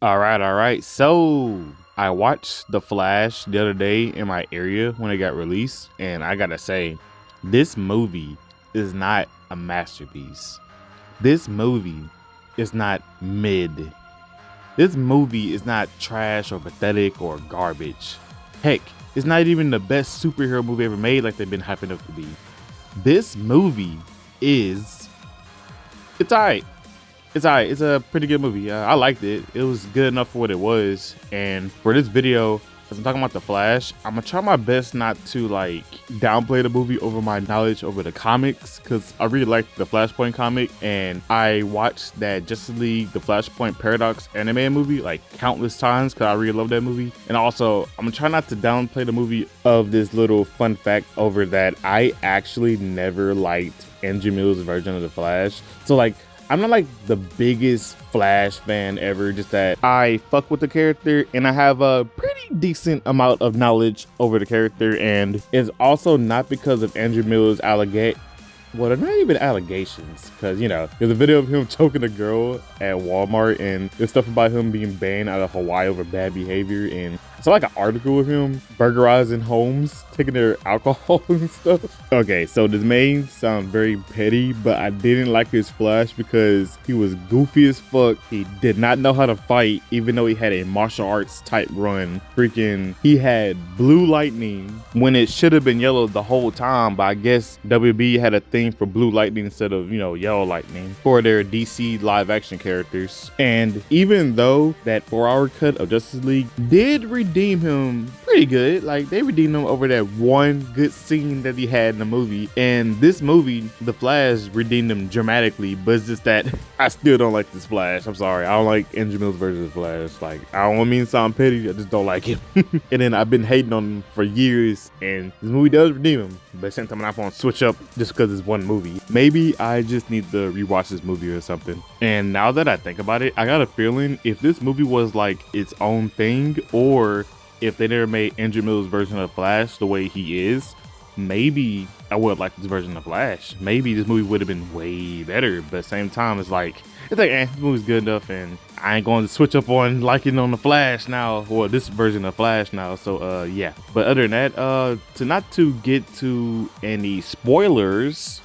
All right. So I watched The Flash the other day in my area when it got released, and I gotta say, this movie is not a masterpiece. This movie is not mid. This movie is not trash or pathetic or garbage. Heck, it's not even the best superhero movie ever made like they've been hyping up to be. This movie it's alright. It's alright. It's a pretty good movie. I liked it. It was good enough for what it was. And for this video, as I'm talking about The Flash, I'm gonna try my best not to like downplay the movie over my knowledge over the comics, because I really like the Flashpoint comic, and I watched that Justice League The Flashpoint Paradox animated movie like countless times because I really love that movie. And also, I'm gonna try not to downplay the movie of this little fun fact over that I actually never liked Andrew Mills' version of The Flash. So like, I'm not like the biggest Flash fan ever, just that I fuck with the character and I have a pretty decent amount of knowledge over the character. And it's also not because of Andrew Miller's well, they're not even allegations, because, you know, there's a video of him choking a girl at Walmart, and there's stuff about him being banned out of Hawaii over bad behavior, and it's like an article of him burglarizing homes, taking their alcohol and stuff. Okay, so this may sound very petty, but I didn't like his Flash because he was goofy as fuck. He did not know how to fight, even though he had a martial arts type run. He had blue lightning when it should have been yellow the whole time, but I guess WB had a thing for blue lightning instead of, you know, yellow lightning for their DC live action characters. And even though that 4-hour cut of Justice League did redeem him pretty good, like they redeemed him over that one good scene that he had in the movie, and this movie, The Flash, redeemed him dramatically. But it's just that I still don't like this Flash. I'm sorry, I don't like Andrew Mills' version of Flash. Like, I don't mean to sound petty, I just don't like him. And then I've been hating on him for years, and this movie does redeem him, but at the same time I'm not gonna switch up just because it's one movie. Maybe I just need to rewatch this movie or something. And now that I think about it, I got a feeling if this movie was like its own thing, or if they never made Andrew Miller's version of Flash the way he is, maybe I would like this version of Flash. Maybe this movie would have been way better. But at the same time, it's like this movie's good enough, and I ain't going to switch up on liking on the Flash now, or this version of Flash now. So yeah. But other than that, not to get to any spoilers,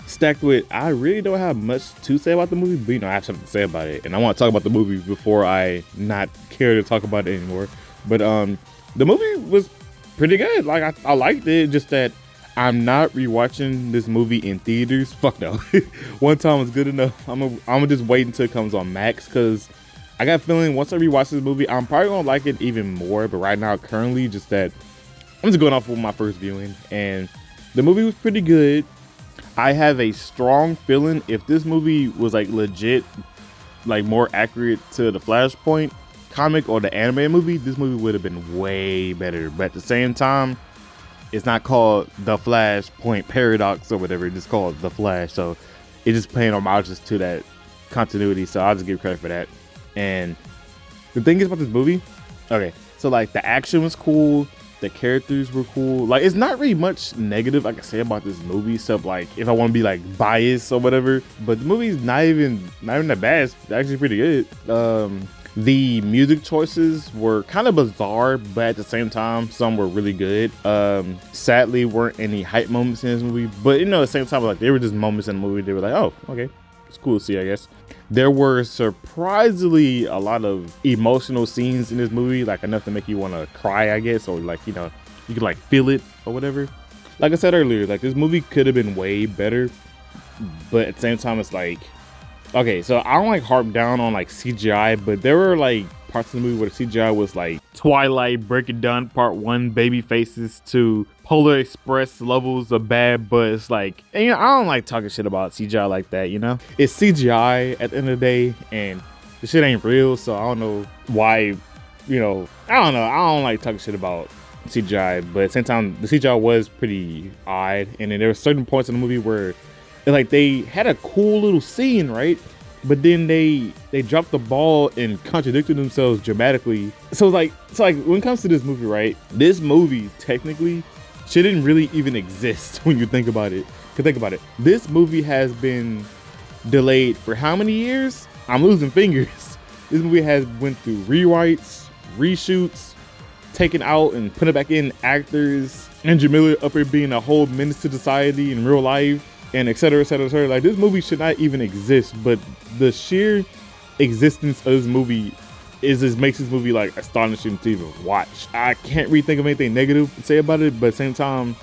stacked with, I really don't have much to say about the movie, but you know, I have something to say about it, and I want to talk about the movie before I not care to talk about it anymore. But the movie was pretty good. Like, I liked it, just that I'm not rewatching this movie in theaters. Fuck no. One time was good enough. I'm gonna just wait until it comes on Max, because I got a feeling once I rewatch this movie, I'm probably gonna like it even more. But right now, currently, just that I'm just going off with my first viewing, and the movie was pretty good. I have a strong feeling if this movie was like legit, like more accurate to the Flashpoint comic or the anime movie, this movie would have been way better. But at the same time, it's not called The Flashpoint Paradox or whatever, it's just called The Flash, so it's just paying homages to that continuity, so I'll just give credit for that. And the thing is about this movie, okay, so like the action was cool, the characters were cool. Like, it's not really much negative I can say about this movie, except like if I want to be like biased or whatever. But the movie's not even that bad. It's actually pretty good. The music choices were kind of bizarre, but at the same time, some were really good. Sadly, weren't any hype moments in this movie, but you know, at the same time, like there were just moments in the movie they were like, oh, okay, it's cool to see, I guess. There were surprisingly a lot of emotional scenes in this movie, like enough to make you want to cry, I guess, or like, you know, you could like feel it or whatever. Like I said earlier, like this movie could have been way better, but at the same time, it's like, okay, so I don't like harp down on like CGI, but there were like parts of the movie where the CGI was like Twilight Breaking Down Part 1 baby faces to Polar Express levels of bad, but it's like, and, you know, I don't like talking shit about CGI like that, you know? It's CGI at the end of the day, and the shit ain't real, so I don't know why, you know, I don't like talking shit about CGI, but at the same time, the CGI was pretty odd, and then there were certain points in the movie where like they had a cool little scene, right? But then they dropped the ball and contradicted themselves dramatically. So like when it comes to this movie, right? This movie technically shouldn't really even exist when you think about it. Cause think about it. This movie has been delayed for how many years? I'm losing fingers. This movie has went through rewrites, reshoots, taken out and put it back in actors. Andrew Miller up here being a whole menace to society in real life, and et cetera, et cetera, et cetera. Like, this movie should not even exist, but the sheer existence of this movie makes this movie like astonishing to even watch. I can't really think of anything negative to say about it, but at the same time,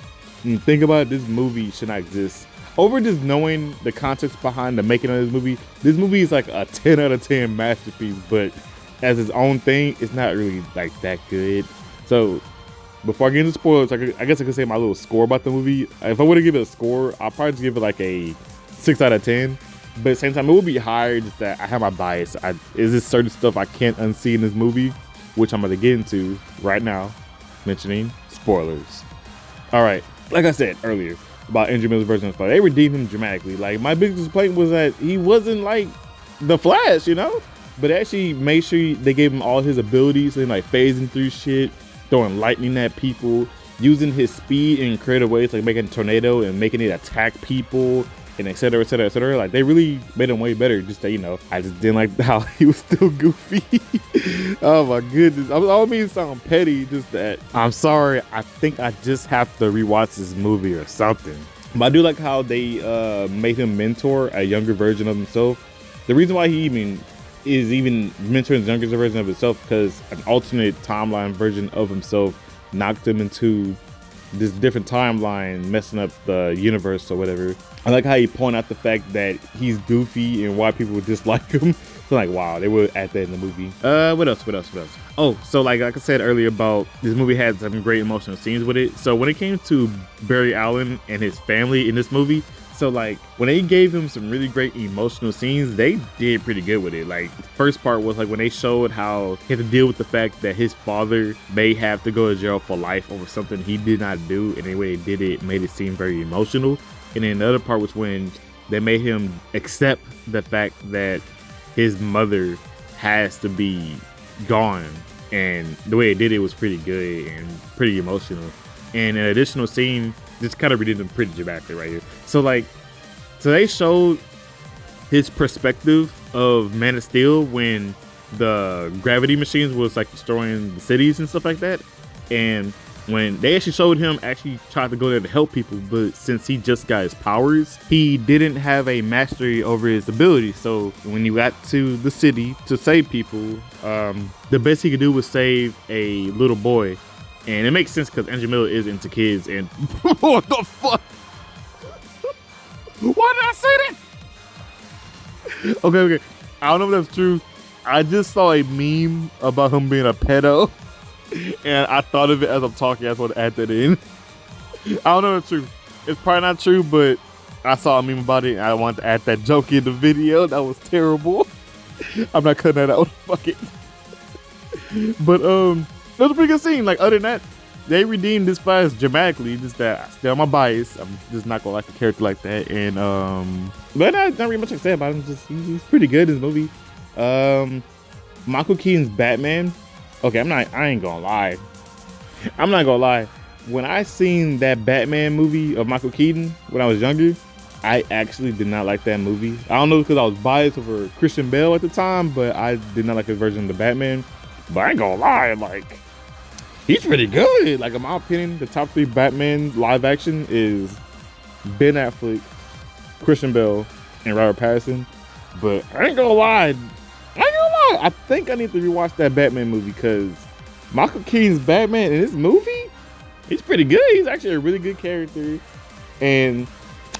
when you think about it, this movie should not exist. Over just knowing the context behind the making of this movie is like a 10 out of 10 masterpiece, but as its own thing, it's not really like that good. So before I get into spoilers, I guess I could say my little score about the movie. If I were to give it a score, I'll probably just give it like a 6 out of 10. But at the same time, it would be higher, just that I have my bias. Is this certain stuff I can't unsee in this movie, which I'm gonna get into right now, mentioning spoilers. All right, like I said earlier about Andrew Miller's version of the Flash, they redeemed him dramatically. Like, my biggest complaint was that he wasn't like the Flash, you know? But actually made sure they gave him all his abilities, and like phasing through shit, throwing lightning at people, using his speed in creative ways, like making a tornado and making it attack people, and et cetera, et cetera, et cetera. Like, they really made him way better. Just that, you know, I just didn't like how he was still goofy. Oh my goodness. I don't mean to sound petty, just that I'm sorry, I think I just have to rewatch this movie or something. But I do like how they made him mentor a younger version of himself. The reason why he is even mentoring the younger version of himself, because an alternate timeline version of himself knocked him into this different timeline, messing up the universe or whatever. I like how he point out the fact that he's goofy and why people would dislike him. So like, wow, they were at that in the movie. What else? Oh, so like I said earlier about this movie had some great emotional scenes with it. So when it came to Barry Allen and his family in this movie, so like when they gave him some really great emotional scenes, they did pretty good with it. Like, the first part was like when they showed how he had to deal with the fact that his father may have to go to jail for life over something he did not do, and the way they did it made it seem very emotional. And then the other part was when they made him accept the fact that his mother has to be gone, and the way it did it was pretty good and pretty emotional. And an additional scene just kind of redeemed him pretty dramatically right here. So they showed his perspective of Man of Steel when the gravity machines was like destroying the cities and stuff like that. And when they actually showed him actually tried to go there to help people, but since he just got his powers, he didn't have a mastery over his abilities. So when he got to the city to save people, the best he could do was save a little boy. And it makes sense because Andrew Miller is into kids and what the fuck? Why did I say that? Okay. I don't know if that's true. I just saw a meme about him being a pedo, and I thought of it as I'm talking. I just want to add that in. I don't know if it's true. It's probably not true, but I saw a meme about it and I wanted to add that joke in the video. That was terrible. I'm not cutting that out. Fuck it. But that was a pretty good scene. Like, other than that, they redeemed this Flash dramatically. Just that I still have my bias. I'm just not gonna like a character like that. And but not really much to say about him. Just he's pretty good in this movie. Michael Keaton's Batman. Okay, I ain't gonna lie. I'm not gonna lie. When I seen that Batman movie of Michael Keaton when I was younger, I actually did not like that movie. I don't know because I was biased over Christian Bale at the time, but I did not like his version of the Batman. But I ain't gonna lie, like, he's pretty good. Like, in my opinion, the top 3 Batman live action is Ben Affleck, Christian Bale, and Robert Pattinson. But I ain't gonna lie. I think I need to rewatch that Batman movie because Michael Keaton's Batman in this movie, he's pretty good. He's actually a really good character. And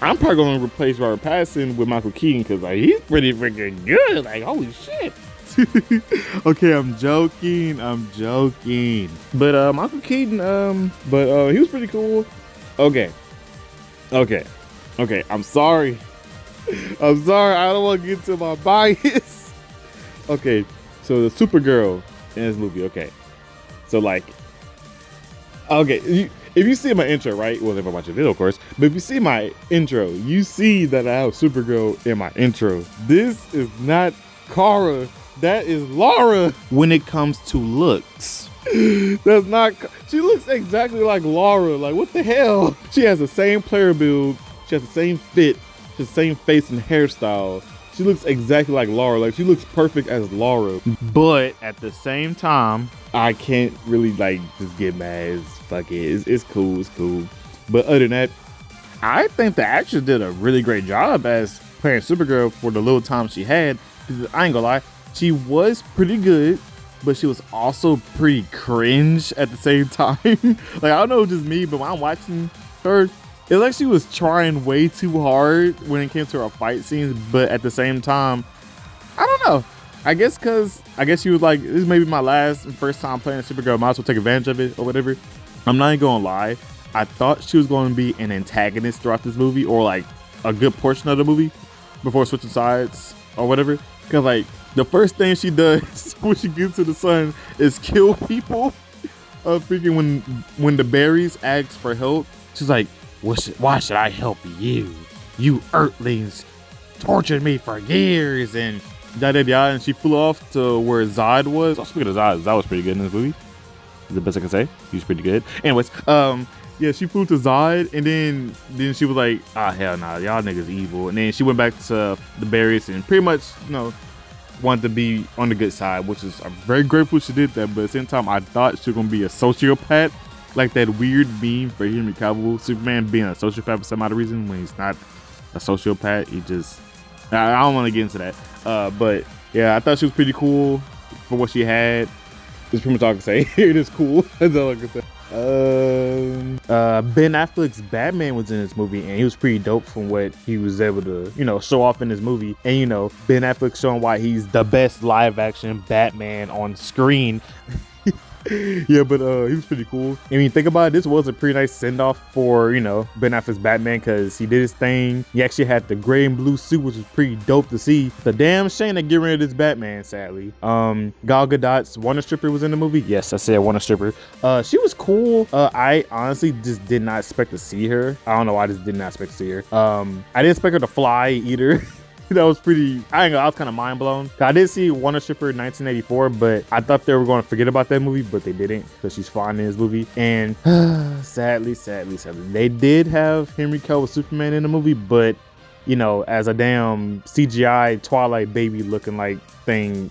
I'm probably gonna replace Robert Pattinson with Michael Keaton because like he's pretty freaking good. Like, holy shit. Okay, I'm joking. But Michael Keaton, he was pretty cool. Okay. I'm sorry. I don't want to get to my bias. Okay, so the Supergirl in this movie. Okay, so like, if you see my intro, right? Well, if I watch a video, of course. But if you see my intro, you see that I have Supergirl in my intro. This is not Kara. That is Laura. When it comes to looks, that's not. She looks exactly like Laura. Like, what the hell? She has the same player build. She has the same fit. She has the same face and hairstyle. She looks exactly like Laura. Like, she looks perfect as Laura. But at the same time, I can't really like just get mad. Fuck it. It's cool. It's cool. But other than that, I think the actress did a really great job as playing Supergirl for the little time she had. I ain't gonna lie, she was pretty good, but she was also pretty cringe at the same time. Like, I don't know if it's just me, but when I'm watching her, it's like she was trying way too hard when it came to her fight scenes, but at the same time, I don't know. I guess she was like, this may be my last and first time playing Supergirl, might as well take advantage of it or whatever. I'm not even gonna lie, I thought she was going to be an antagonist throughout this movie, or like a good portion of the movie before switching sides or whatever. Cause like the first thing she does when she gets to the sun is kill people. Freaking when the berries ask for help, she's like, why should I help you? You Earthlings tortured me for years, and and she flew off to where Zod was. Oh, speaking of Zod was pretty good in this movie. The best I can say. He was pretty good. Anyways, yeah, she flew to Zod, and then she was like, hell nah, y'all niggas evil. And then she went back to the berries and pretty much, wanted to be on the good side, which is, I'm very grateful she did that. But at the same time, I thought she was gonna be a sociopath, like that weird meme for Henry Cavill Superman being a sociopath for some odd reason when he's not a sociopath. He just, I don't want to get into that. But yeah, I thought she was pretty cool for what she had. That's pretty much all I can say. It is cool. That's all I can say. Ben Affleck's Batman was in this movie, and he was pretty dope from what he was able to, show off in this movie. And Ben Affleck showing why he's the best live action Batman on screen. Yeah, but he was pretty cool. I mean, think about it, this was a pretty nice send-off for, Ben Affleck's Batman, because he did his thing. He actually had the gray and blue suit, which was pretty dope to see. The damn shame to get rid of this Batman, sadly. Gal Gadot's Wonder Stripper was in the movie. Yes, I said Wonder Stripper. She was cool. I honestly just did not expect to see her. I don't know why I just did not expect to see her. I didn't expect her to fly either. That was pretty, I was kind of mind blown. I did see Wonder Stripper in 1984, but I thought they were going to forget about that movie, but they didn't, because she's fine in this movie. And sadly, they did have Henry Cavill Superman in the movie, but as a damn CGI Twilight baby looking like thing.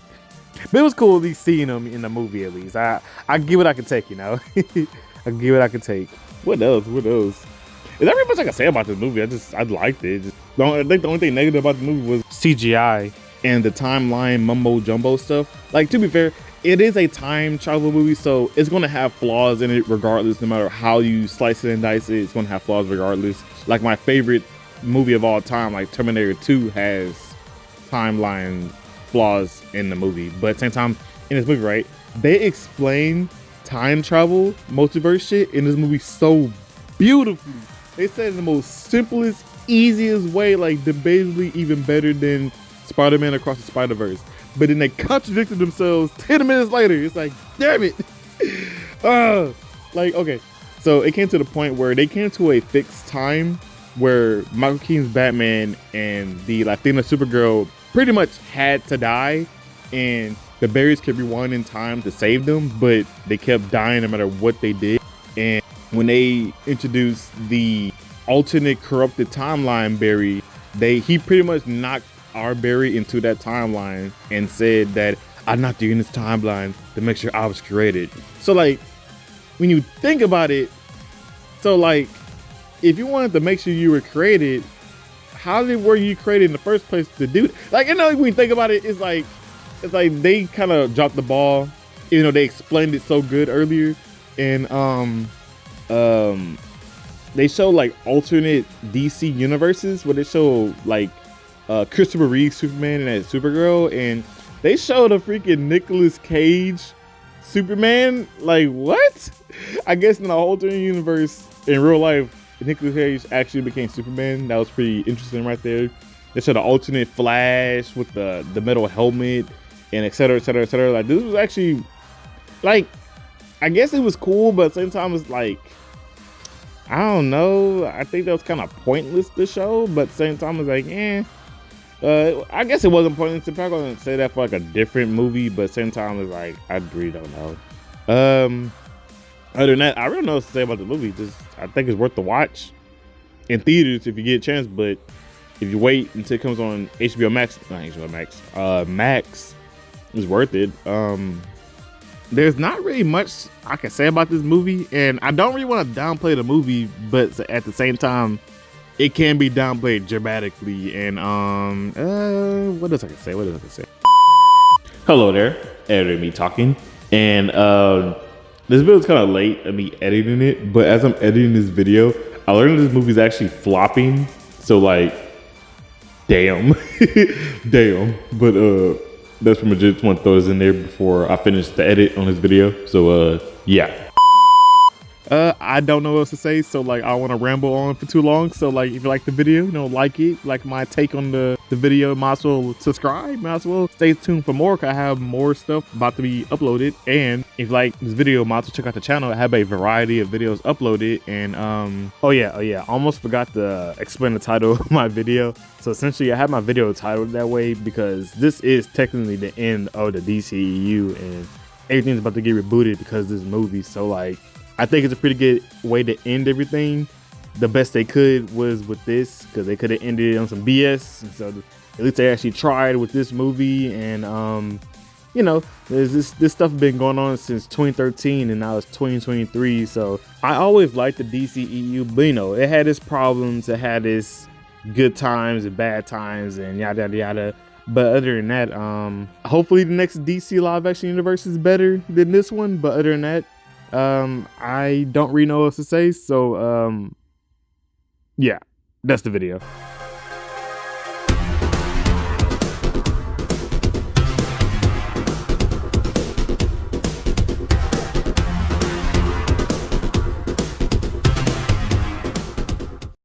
But it was cool at least seeing him in the movie. At least I give what I can take. I give what I can take. What else? Is there much I can say about this movie? I liked it. I think the only thing negative about the movie was CGI and the timeline mumbo jumbo stuff. Like, to be fair, it is a time travel movie, so it's gonna have flaws in it regardless. No matter how you slice it and dice it, it's gonna have flaws regardless. Like my favorite movie of all time, like Terminator 2, has timeline flaws in the movie. But at the same time, in this movie, right, they explain time travel, multiverse shit in this movie so beautifully. They said in the most simplest, easiest way, like debatably even better than Spider-Man Across the Spider-Verse. But then they contradicted themselves 10 minutes later. It's like, damn it. Okay. So it came to the point where they came to a fixed time where Michael Keaton's Batman and the Latina Supergirl pretty much had to die, and the berries could rewind in time to save them, but they kept dying no matter what they did. And when they introduced the alternate corrupted timeline Barry, he pretty much knocked our Barry into that timeline and said that I knocked you in this timeline to make sure I was created. So like, when you think about it, so like, if you wanted to make sure you were created, were you created in the first place to do? Like, when you think about it, it's like they kind of dropped the ball. They explained it so good earlier, and they show like alternate DC universes where they show like Christopher Reeve's Superman and that Supergirl, and they showed a freaking Nicolas Cage Superman. Like, what? I guess in the alternate universe, in real life, Nicolas Cage actually became Superman. That was pretty interesting right there. They showed the alternate Flash with the metal helmet and et cetera, et cetera, et cetera. Like, this was actually, like, I guess it was cool, but at the same time, it's like, I don't know. I think that was kind of pointless to show, but at the same time, it's like, I guess it wasn't pointless. I'm probably going to say that for like a different movie, but at the same time, it's like, I really don't know. Other than that, I really don't know what to say about the movie. I think it's worth the watch in theaters if you get a chance, but if you wait until it comes on HBO Max, not HBO Max, Max, is worth it. There's not really much I can say about this movie, and I don't really want to downplay the movie, but at the same time, it can be downplayed dramatically. And what else I can say? Hello there, editor me talking, and this video is kind of late at me editing it, but as I'm editing this video, I learned this movie is actually flopping. So like, damn, damn. But that's pretty much it. Just want to throw this in there before I finish the edit on this video. So yeah. I don't know what else to say, so like I want to ramble on for too long. So like if you like the video, like it, like my take on the video, might as well subscribe, might as well stay tuned for more, cause I have more stuff about to be uploaded. And if you like this video, might as well check out the channel. I have a variety of videos uploaded. And oh yeah, I almost forgot to explain the title of my video. So essentially I have my video titled that way because this is technically the end of the DCEU and everything's about to get rebooted because of this movie. So like, I think it's a pretty good way to end everything. The best they could was with this, because they could have ended it on some BS. And so at least they actually tried with this movie. And you know, there's this stuff been going on since 2013, and now it's 2023. So I always liked the DCEU, but you know, it had its problems, it had its good times and bad times, and yada yada yada. But other than that, hopefully the next DC live action universe is better than this one. But other than that, I don't really know what else to say. So yeah, that's the video.